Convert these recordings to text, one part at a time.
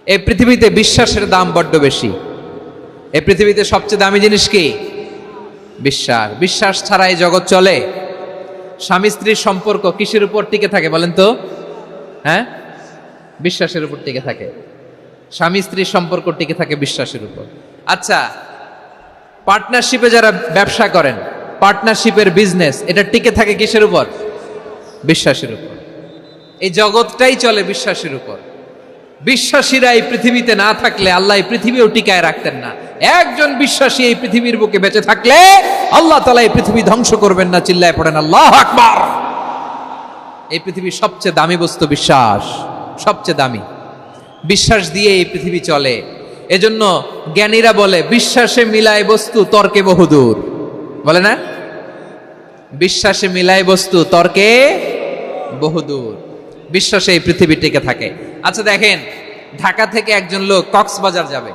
এই পৃথিবীতে বিশ্বাসের দাম বড্ড বেশি। এই পৃথিবীতে সবচেয়ে দামি জিনিস কি? বিশ্বাস। বিশ্বাস ছাড়া এই জগৎ চলে? স্বামী স্ত্রীর সম্পর্ক কিসের উপর টিকে থাকে বলেন তো? হ্যাঁ, বিশ্বাসের উপর টিকে থাকে। স্বামী স্ত্রীর সম্পর্ক টিকে থাকে বিশ্বাসের উপর। আচ্ছা, পার্টনারশিপে যারা ব্যবসা করেন, পার্টনারশিপের বিজনেস, এটা টিকে থাকে কিসের উপর? বিশ্বাসের উপর। এই জগৎটাই চলে বিশ্বাসের উপর। বিশ্বাসীরা এই পৃথিবীতে না থাকলে আল্লাহ এই পৃথিবীও টিকায় রাখতেন না। একজন বিশ্বাসী এই পৃথিবীর বুকে বেঁচে থাকলে আল্লাহ তাআলা এই পৃথিবী ধ্বংস করবেন না। চিল্লায় পড়েন আল্লাহু আকবার। এই পৃথিবীর সবচেয়ে দামি বস্তু বিশ্বাস, সবচেয়ে দামি। বিশ্বাস দিয়ে এই পৃথিবী চলে। এজন্য জ্ঞানীরা বলে বিশ্বাসে মিলায় বস্তু, তর্কে বহুদূর। বলে না? বিশ্বাসে মিলায় বস্তু, তর্কে বহুদূর। বিশ্বাসে এই পৃথিবী টিকে থাকে। আচ্ছা দেখেন, ঢাকা থেকে একজন লোক কক্সবাজার যাবে।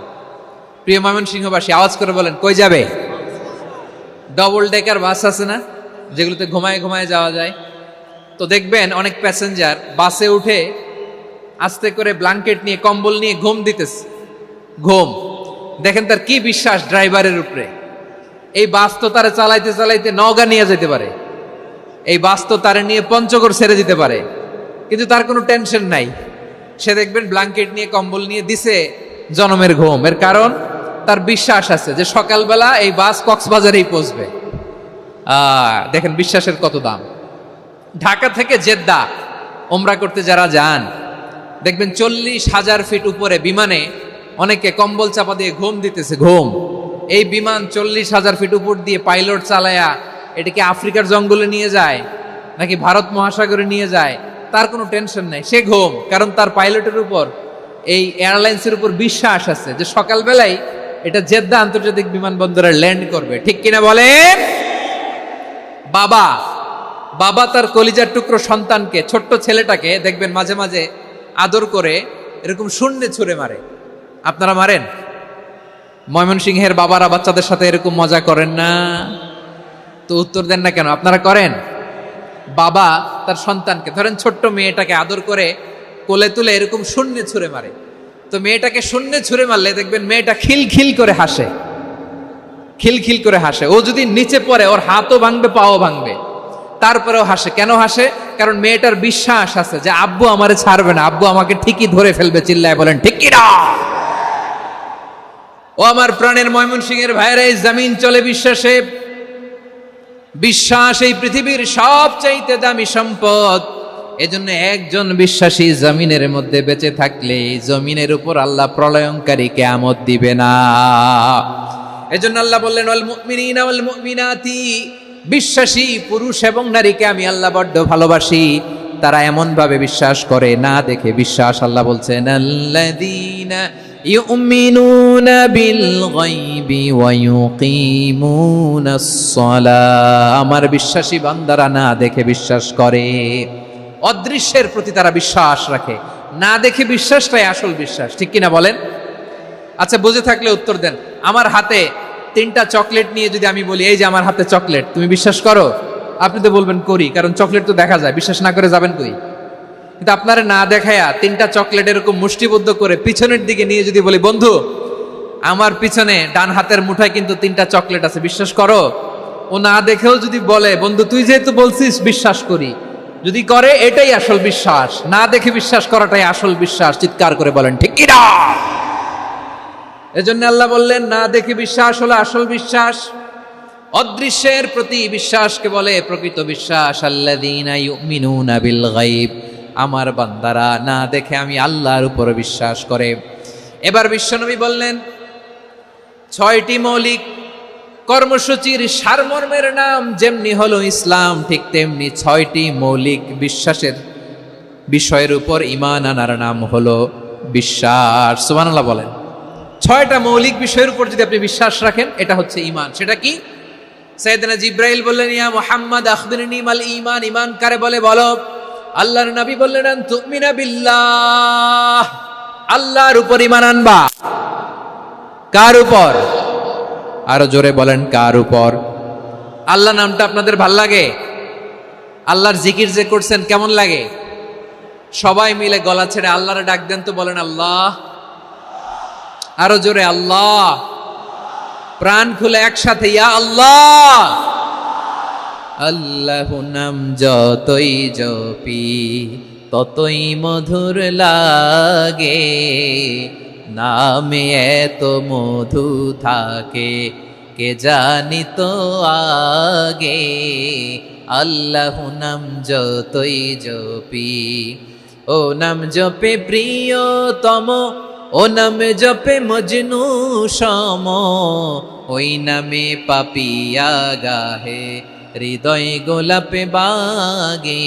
প্রিয় ময়মনসিংহবাসী, আওয়াজ করে বলেন কই যাবে? ডবল ডেকার বাস আছে না, যেগুলোতে ঘুমায় ঘুমায় যাওয়া যায়। তো দেখবেন অনেক প্যাসেঞ্জার বাসে উঠে আস্তে করে ব্ল্যাঙ্কেট নিয়ে, কম্বল নিয়ে ঘুম দিতেছে। ঘুম দেখেন তার কি বিশ্বাস ড্রাইভারের উপরে। এই বাস তো তারা চালাইতে চালাইতে নওগাঁ নিয়ে যেতে পারে, এই বাস তো তারা নিয়ে পঞ্চগড় ছেড়ে দিতে পারে, কিন্তু তার কোনো টেনশন নাই। সে দেখবেন ব্ল্যাঙ্কেট নিয়ে, কম্বল নিয়ে দিছে জনমের ঘুম। এর কারণ তার বিশ্বাস আছে যে সকালবেলা এই বাস কক্সবাজারেই পৌঁছবে। দেখেন বিশ্বাসের কত দাম। ঢাকা থেকে জেদ্দা ওমরা করতে যারা যান, দেখবেন 40,000 ফিট উপরে বিমানে অনেকে কম্বল চাপা দিয়ে ঘুম দিতেছে। ঘুম। এই বিমান 40,000 ফিট উপর দিয়ে পাইলট চালায়া এটাকে আফ্রিকার জঙ্গলে নিয়ে যায় নাকি ভারত মহাসাগরে নিয়ে যায়, তার কোনো টেনশন নাই। সে ঘুম, কারণ তার পাইলটের উপর, এই এয়ারলাইন্সের উপর বিশ্বাস আছে যে সকালবেলায় এটা জেদ্দা আন্তর্জাতিক বিমানবন্দরে ল্যান্ড করবে। ঠিক কিনা বলেন? বাবা বাবা তার কলিজার টুকরো সন্তানকে, ছোট্ট ছেলেটাকে দেখবেন মাঝে মাঝে আদর করে এরকম শূন্যে ছুঁড়ে মারে। আপনারা মারেন? ময়মনসিংহের বাবারা বাচ্চাদের সাথে এরকম মজা করেন না? তো উত্তর দেন না কেন? আপনারা করেন? বাবা তার সন্তানকে, ধরেন ছোট্ট মেয়েটাকে আদর করে কোলে তুলে এরকম শূন্যে ছুঁড়ে মারে। তো মেয়েটাকে শূন্যে ছুঁড়ে মারলে দেখবেন মেয়েটা খিলখিল করে হাসে, খিলখিল করে হাসে। ও যদি নিচে পড়ে ওর হাতও ভাঙবে, পাও ভাঙবে, তারপরেও হাসে। কেন হাসে? কারণ মেয়েটার বিশ্বাস আছে যে আব্বু আমারে ছাড়বে না, আব্বু আমাকে ঠিকই ধরে ফেলবে। চিল্লায় বলেন ঠিক কিনা? ও আমার প্রাণের ময়মনসিংহের ভাইরা, এই জমিন চলে বিশ্বাসে। বিশ্বাস এই পৃথিবীর সবচাইতে দামি সম্পদ। এজন্য একজন বিশ্বাসী জমিনের মধ্যে বেঁচে থাকলে জমিনের উপর আল্লাহ প্রলয়ঙ্কারী কিয়ামত দিবে না। এজন্য আল্লাহ বললেন ওয়াল মুমিনিনা ওয়াল মুমিনাতি, বিশ্বাসী পুরুষ এবং নারীকে আমি আল্লাহ বড্ড ভালোবাসি। তারা এমন ভাবে বিশ্বাস করে না দেখে বিশ্বাস। আল্লাহ বলছেন আল্লাযীনা ইউমিনুনা বিল গায়বি ওয়া ইউকিমুনাস সালাহ, আমার বিশ্বাসী বান্দারা না দেখে বিশ্বাস করে। অদৃশ্যের প্রতি তারা বিশ্বাস রাখে, না দেখে বিশ্বাসটাই আসল বিশ্বাস। ঠিক কিনা বলেন? আচ্ছা, বুঝে থাকলে উত্তর দেন। আমার হাতে 3টা চকলেট নিয়ে যদি আমি বলি এই যে আমার হাতে চকলেট, তুমি বিশ্বাস করো? আপনি তো বলবেন করি, কারণ চকলেট তো দেখা যায়। বিশ্বাস না করে যাবেন কই? কিন্তু আপনারা না দেখায়া 3টা চকলেট এরকম মুষ্টিবদ্ধ করে পিছনের দিকে নিয়ে যদি বলি বন্ধু আমার পিছনে ডান হাতের মুঠায় কিন্তু 3টা চকলেট আছে, বিশ্বাস করো? ও না দেখেও যদি বলে বন্ধু তুই যেহেতু বলছিস বিশ্বাস করি, যদি করে এটাই আসল বিশ্বাস। না দেখে বিশ্বাস করাটাই আসল বিশ্বাস। চিৎকার করে বলেন ঠিক কিনা? এজন্য আল্লাহ বললেন না দেখে বিশ্বাস হলো আসল বিশ্বাস। অদৃশ্যের প্রতি বিশ্বাসকে বলে প্রকৃত বিশ্বাস। আল্লাযীনা ইউমিনুনা বিল গায়ব, আমার বান্দারা না দেখে আমি আল্লাহর উপর বিশ্বাস করে। এবার বিশ্বনবী বললেন 6টি মৌলিক কর্মসূচির সারমর্মের নাম যেমনি হলো ইসলাম, ঠিক তেমনি 6টি মৌলিক বিশ্বাসের বিষয়ের উপর ঈমান আনার নাম হলো বিশ্বাস। সুবহানাল্লাহ বলেন। 6টা মৌলিক বিষয়ের উপর যদি আপনি বিশ্বাস রাখেন এটা হচ্ছে ঈমান। সেটা কি? সাইয়েদনা জিবরাইল বললেন ইয়া মুহাম্মদ আখবিরনি মাল ঈমান, ঈমান কারে বলে বলো। আল্লাহর নবী বললেন আন তুমিনা বিল্লাহ, আল্লাহর উপর ঈমান আনবা। কার উপর? আরো জোরে বলেন কার উপর? আল্লাহ নামটা আপনাদের ভাল লাগে? আল্লাহর জিকির যে করছেন কেমন লাগে? সবাই মিলে গলা ছেড়ে আল্লাহরে ডাক দেন তো, বলেন আল্লাহ। আরো জোরে আল্লাহ, প্রাণ খুলে একসাথে ইয়া আল্লাহ। আল্লাহু নাম যতই জপি ততই মধুর লাগে, নামে এত মধু থাকে কে জানি তো আগে। আল্লাহু নাম যতই জপি, ও নাম জপে প্রিয়তম, ও নাম জপে মজনু সম, ওই নামে পাপিয়া গাহে হৃদয় গোলাপে বাগে।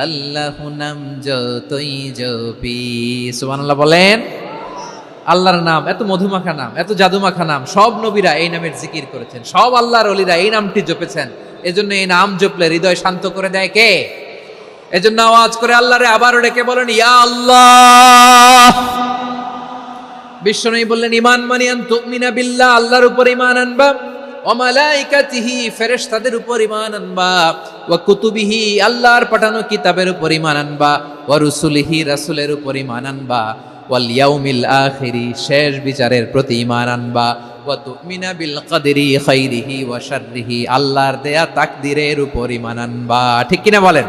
আল্লাহু নাম যতই জপি, সুবহানাল্লাহ বলেন। আল্লাহর নাম এত মধুমাখা নাম, এত জাদুমাখা নাম, সব নবীরা এই নামের জিকির করেছেন, সব আল্লাহর ওলিরা এই নামটি জপেছেন। এজন্য এই নাম জপলে হৃদয় শান্ত করে দেয় কে? এজন্য আওয়াজ করে আল্লাহরে আবারও ডেকে বলেন ইয়া আল্লাহ। বিশ্বনবী বললেন ঈমান মানে আন তুমিনা বিল্লাহ, আল্লাহর উপর ঈমান আনবা, ওয়া মালাইকাতিহি ফেরেশতাদের উপর ঈমান আনবা, ওয়া কুতুবিহি আল্লাহর পাঠানো কিতাবের উপর ঈমান আনবা, ওয়া রুসুলিহি রাসূলের উপর ঈমান আনবা, ওয়াল ইয়াউমিল আখিরি শেষ বিচারের প্রতি ঈমান আনবা, ওয়া তুমিনা বিল কদরি খাইরিহি ওয়া শাররিহি আল্লাহর দেয়া তাকদীরের উপর ঈমান আনবা। ঠিক কিনা বলেন?